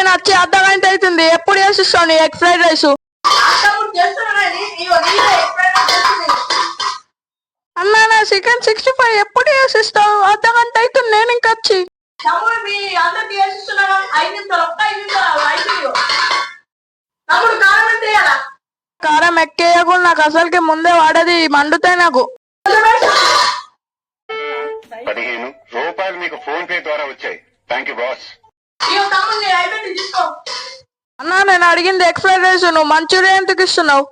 నేను వచ్చి అర్ధ గంట అవుతుంది. ఎప్పుడు చేసిస్తావు నీ ఎగ్ ఫ్రైడ్ రైస్? అన్నా నా చికెన్ 65 ఎప్పుడు చేసిస్తావు? అర్ధ గంట అవుతుంది నేను ఇంకా వచ్చి. కారం ఎక్కేయకుండా నాకు అసలుకి ముందే వాడది మండుతాయి నాకు. 15 రూపాయలు మీకు ఫోన్ పే ద్వారా వచ్చాయి. Thank you boss. అన్నా నేను అడిగింది ఎగ్ ఫ్రైడ్ రైస్, నువ్వు మంచూరియా ఎందుకు ఇస్తున్నావు?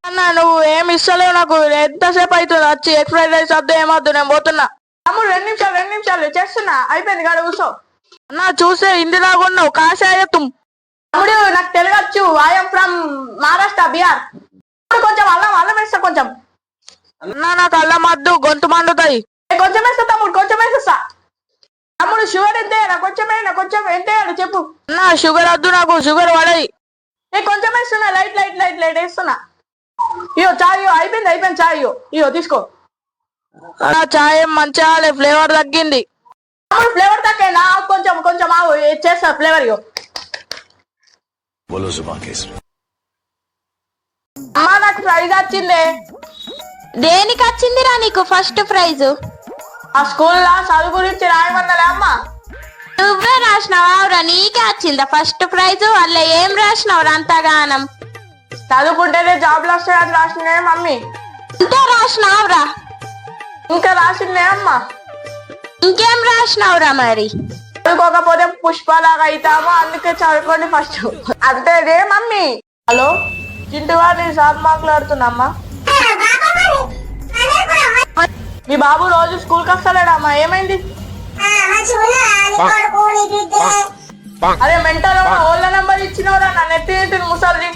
అన్నా నువ్వు ఏమి ఇస్తలేవు నాకు. ఎంతసేపు అవుతుంది వచ్చి? ఎగ్ ఫ్రైడ్ రైస్ వద్దు ఏమొద్దు, నేను పోతున్నా. తమ్ముడు 2 నిమిషాలు చేస్తున్నా, అయిపోయింది కాదు కూర్చో. అన్నా చూసే హిందీలాగా ఉన్నావు, కాషాయ తుమ్. తమ్ముడు నాకు తెలుగు వచ్చు, ఐఎమ్ ఫ్రమ్ మహారాష్ట్ర, బీహార్. కొంచెం అల్లం వేస్తా కొంచెం. అన్నా నాకు అల్లం వద్దు, గొంతు మండుతాయి. కొంచెం వేస్తా తమ్ముడు, కొంచెం వేసేస్తా. తమ్ముడు షుగర్ ఎంత కొంచెం ఎంత చెప్పు. అన్నా షుగర్ వద్దు నాకు, షుగర్ పడాయి. కొంచెం వేస్తున్నా, లైట్ వేస్తున్నా. ఇయో చాయ్ అయిపోయింది చాయ్ ఇయో తీసుకో. చాయ్ మంచిగా ఫ్లేవర్ తగ్గింది. ఫ్లేవర్ తగ్గిందా? కొంచెం ఆవు చేస్తా ఫ్లేవర్. ఇయో అమ్మా నాకు ప్రైజ్ వచ్చిందే. దేనికి వచ్చిందిరా నీకు ఫస్ట్ ప్రైజ్? ఆ స్కూల్లో చదువు గురించి రాయమన్నలే అమ్మా. నువ్వే రాసినావురా? నీకే వచ్చిందా ఫస్ట్ ప్రైజ్? వాళ్ళ ఏం రాసినావురా అంతగానం? చదువుకుంటేనే జాబ్లు వస్తాయని రాసిందే మమ్మీ. ఇంతే రాసినావురా? ఇంకా రాసిందే అమ్మా. ఇంకేం రాసినావురా మరి? చదువుకోకపోతే పుష్పలాగా అవుతామో, అందుకే చదువుకోండి ఫస్ట్. అంతేనే మమ్మీ. హలో చింటుగా, నేను సార్ మాట్లాడుతున్నామ్మా. మీ బాబు రోజు స్కూల్కి వస్తలేడమ్మా, ఏమైంది? అదే మెంటల్ ఓళ్ళ నెంబర్ ఇచ్చినవరా, నన్ను ఎత్తి ముసలి.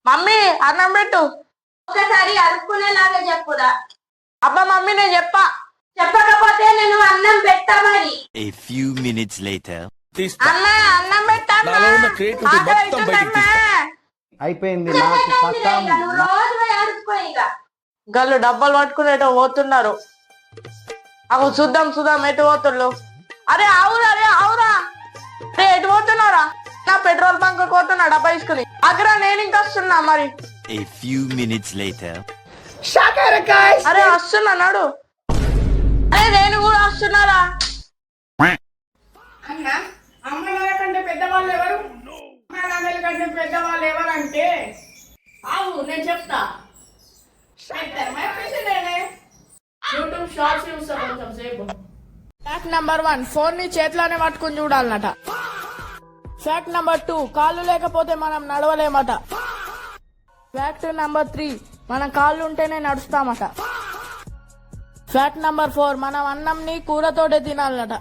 మమ్మీ అన్నం పెట్టు. ఒకసారి అరుపుకునేలాగా చెప్పురా. అబ్బా మమ్మీ నేను చెప్పకపోతే నేను అన్నం పెట్టా మరి. A few minutes later. అన్నా అన్నం పెట్టా. అయిపోయింది నాకు పత్తం. గల్లు డబ్బాలు పట్టుకుని ఎటో పోతున్నారు. అవు చూద్దాం ఎటు పోతున్నారు. అరే ఆవురా అరే ఎటు పోతున్నారా? నా పెట్రోల్ బంక్ పోతున్నా డబ్బా తీసుకుని. అగ్రా నేను ఇంకా వస్తున్నా మరి. A few minutes later. అరే వస్తున్నా నాడు. అరే నేను కూడా వస్తున్నారా? అన్న అమ్మ నాన్న కంటే పెద్దవాళ్ళు ఎవరు? అమ్మ నాన్నల కంటే పెద్దవాళ్ళు ఎవరంటే ఆవు నేను చెప్తా. యూట్యూబ్ షార్ట్స్ చూస్తా కొంచెం సేపు. ఫ్యాక్ట్ నెంబర్ 1, ఫోన్ ని చేతిలోనే పట్టుకుని చూడాలన్నట. ఫ్యాక్ట్ నెంబర్ 2, కాళ్ళు లేకపోతే మనం నడవలేమట. ఫ్యాక్ట్ నెంబర్ 3, మనం కాళ్ళు ఉంటేనే నడుస్తామట. ఫ్యాక్ట్ నెంబర్ 4, మనం అన్నంని కూరతోటే తినాలన్నట.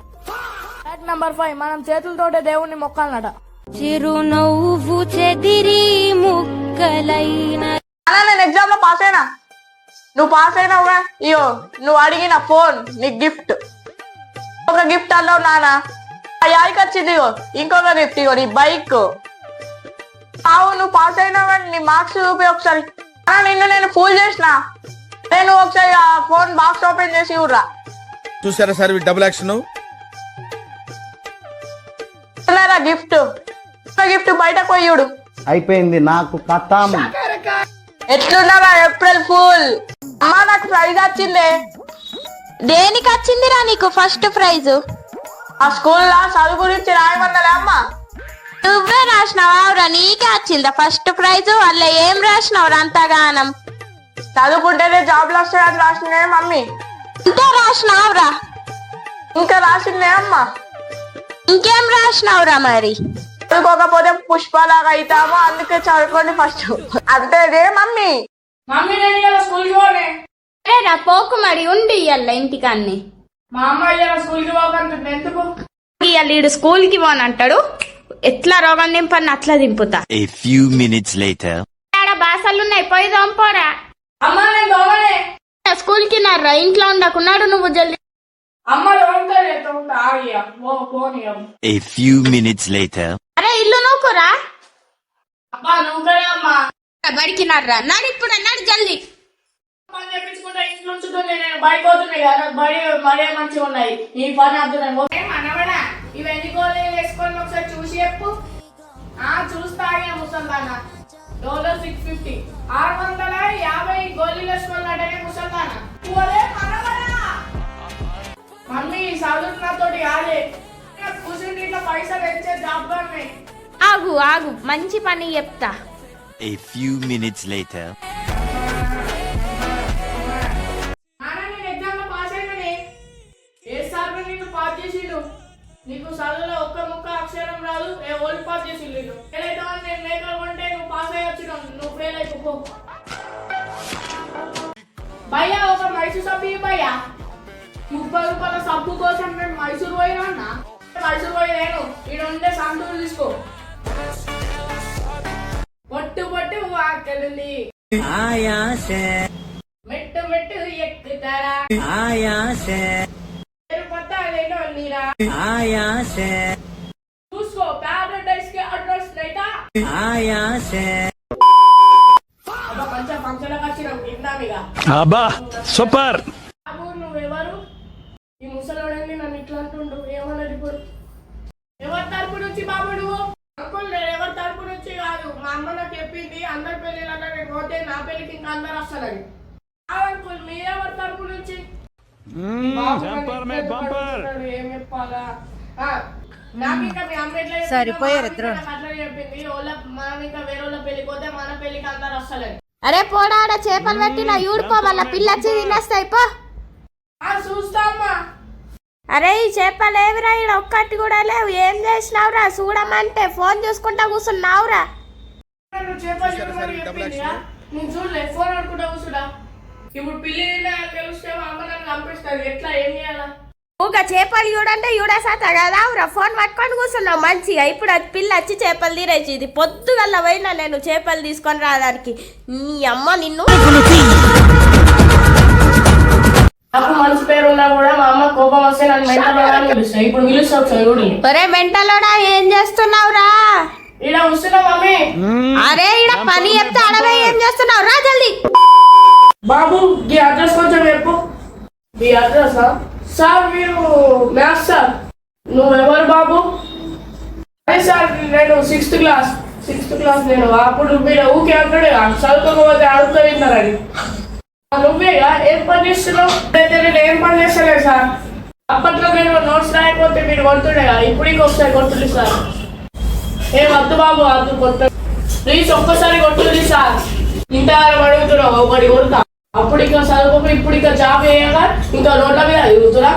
ఫ్యాక్ట్ నెంబర్ 5, మనం చేతులతోటే దేవుణ్ణి మొక్కాలన్నట. చిరునవ్వు చెదిరి ముక్కలైన. నేను ఎగ్జామ్ లో పాస్ అయినా. నువ్వు పాస్ అయినావుగా, ఇయో నువ్వు అడిగిన ఫోన్ నీకు గిఫ్ట్. ఒక గిఫ్ట్ అన్నావు నాన్న, యాడికి వచ్చింది. ఇగో ఇంకొక గిఫ్ట్, ఇగో నీ బైక్. ఆవు నువ్వు పాస్ అయినావు, నీ మార్క్స్ చూపి ఒకసారి. నిన్ను నేను ఫూల్ చేసిన. నేను ఒకసారి ఆ ఫోన్ బాక్స్ ఓపెన్ చేసి చూడరా. చూసారా సార్ డబుల్ యాక్షన్. గిఫ్ట్ బయటకు పోయి చూడు. అయిపోయింది నాకు పత్తం. ఎట్లున్నావా ఏప్రిల్ ఫుల్? అమ్మా నాకు ప్రైజ్ వచ్చిందే. దేనికి వచ్చిందిరా నీకు ఫస్ట్ ప్రైజ్? ఆ స్కూల్లో చదువు గురించి రాయమన్నలే అమ్మా. నువ్వే రాసినావురా? నీకే వచ్చిందా ఫస్ట్ ప్రైజ్? వాళ్ళ ఏం రాసినావురా అంతగానం? చదువుకుంటేనే జాబ్లు వస్తాయని రాసిందే మమ్మీ. ఇంతే రాసినావురా? ఇంకా రాసిందే అమ్మా. ఇంకేం రాసినావురా మరి? చదువుకోకపోతే పుష్పలాగా అవుతామో, అందుకే చదువుకోండి ఫస్ట్. అంతేనే మమ్మీ. మమ్మీ నేను ఇలా స్కూల్కి పోనే. రా పోకు మరి, ఉండి ఇయ్యాల ఇంటికాన్ని. మా అమ్మ ఇలా స్కూల్కి పోకంటుంది. ఎందుకు? ఇయ్యాల ఈడు స్కూల్ కి పోనంటాడు. ఎట్లా రోగం దింపని అట్లా దింపుతా. A few minutes later. బాసలున్నాయి, పోయి దొంపోరా. అమ్మ నేను దోమనే. స్కూల్ కి నారా, ఇంట్లో ఉండకున్నాడు నువ్వు జల్దీ. అమ్మ దోమతా ఆగియా పోనీ. A few minutes later. అరే ఇల్లు నూకురా. అబ్బా నువ్వుకరే అమ్మా. బడికి నర్రా, నాడు ఇప్పుడు అన్నాడు జల్దీ. పని చెప్పించుకుంటా ఇంట్లో ఉంచుతుంది. నేను బయట పోతున్నాయి కదా, బడి మరే మంచిగా ఉన్నాయి. ఈ పని అర్థం అనబడా. ఇవి ముసల్దానా డోలో 650 650 గోళీలు వేసుకోవాలంటేనే ముసల్దానా ఒరే మనవరా మమ్మీ చదువుతున్న తోటి కాదే కూర్చుంటే ఇట్లా పైసలు వచ్చే జాబ్ ఉన్నాయి ఆగు ఆగు మంచి పని చెప్తా. A few minutes later. నాన్న నేను ఎగ్జామ్ లో పాస్ అయిననే ఏ సార్ నిన్ను పాస్ చేసిండు నీకు చదువులో ఒక్క ముక్క అక్షరం రాదు ఏ ఓల్డ్ పాస్ చేసిండు నిన్ను ఫెయిల్ అవుతావని నేను మేకలు కొంటే నువ్వు పాస్ అయ్యొచ్చినావు నువ్వు ఫెయిల్ అయిపో భయ్యా ఒక మైసూర్ సబ్బు భయ్యా 30 రూపాయల సబ్బు కోసం నేను మైసూర్ పోయినా అన్న మైసూర్ పోయి నేను ఈడ ఉండే సంతూరు తీసుకో పొట్టు పొట్టు వాకలి మెట్టు మెట్టు ఎక్కుతారా పత్తాలేనో నీరా చూసుకో ప్యారడైస్ కి అడ్రస్ లేటా అబ్బా మంచిగా ఫంక్షన్ వచ్చినాం తిందామిగా అబ్బా సూపర్. బాబు నువ్వెవరు ఈ ముసలోడని నన్ను ఇట్లా అంటుండు ఏమన్నది ఇప్పుడు ఎవరి తరపు నుంచి బాబు నువ్వు అంకుల్ నేను ఎవరి తరపు నుంచి కాదు మా అమ్మ నాకు చెప్పింది అందరి పెళ్ళిళ్ళన్నా నేను పోతే నా పెళ్లికి ఇంకా అందరు వస్తారని అంకుల్ మీరెవరి తరపు నుంచి ఏం చెప్పాలా నాకు ఇంకా మీ అమ్మ ఎట్లా సరిపోయారు అట్లా చెప్పింది మనం ఇంకా వేరే వాళ్ళ పెళ్లికి పోతే మన పెళ్లికి అందరు వస్తారని అరే పోడాడ చేపలు పెట్టిన యూడుకో మళ్ళా పిల్లచ్చి తినేస్తాయి పో. చూస్తా అమ్మా అరే ఈ చేపలు ఏవిరా ఈడ ఒక్కటి కూడా లేవు ఏం చేసినావురా చూడమంటే ఫోన్ చూసుకుంటా కూర్చున్నావురా. నేను చూడలే ఫోన్ ఆడుకుంటా కూర్చుడా ఇప్పుడు పిల్లి తెలిస్తే మా అమ్మ నన్ను చంపేస్తారు ఎట్లా ఏం చేయాలా ఊగా చేపలు చూడంటే చూడేసాత కదావురా ఫోన్ పట్టుకొని కూర్చున్నావు మంచిగా ఇప్పుడు అది పిల్ల వచ్చి చేపలు తీరేసి ఇది పొద్దుగల్లా పోయినా నేను చేపలు తీసుకొని రావడానికి నీ అమ్మ నిన్ను. నాకు మంచి పేరు ఉన్నా కూడా మా అమ్మ కోపం వస్తే నన్ను మెంటలోడా అని పిలుస్తాయి ఇప్పుడు పిలుస్తా ఒకసారి చూడండి ఒరే మెంటలోడా ఏం చేస్తున్నావురా ఇలా వస్తున్నా మమ్మీ అరే ఈడ పని చెప్తే అడవే ఏం చేస్తున్నావు రా జల్దీ. బాబు ఈ అడ్రస్ కొంచెం చెప్పు ఈ అడ్రస్ సార్ మీరు మ్యాథ్స్ సార్ నువ్వెవరు బాబు అదే సార్ నేను సిక్స్త్ క్లాస్ నేను అప్పుడు మీరు ఊకే అంటాడు చదువుకోకపోతే అడుగుతూ విన్నారని నువ్వేగా ఏం పని చేస్తున్నావు అయితే నేను ఏం పని చేస్తలేదు సార్ అప్పట్లో నేను నోట్స్ రాయకపోతే మీరు కొడుతుండేగా ఇప్పుడు ఇంకొకసారి కొడుతుంది సార్ ఏం వద్దు బాబు వద్దు కొట్టు ప్లీజ్ ఒక్కసారి కొట్టుంది సార్ ఇంతకాలం అడుగుతున్నావు ఒకటి కొడతా అప్పుడు ఇంకా చదువుకోకపోతే ఇప్పుడు ఇంకా జాబ్ వేయగా ఇంకా రోడ్ల మీద తిరుగుతున్నా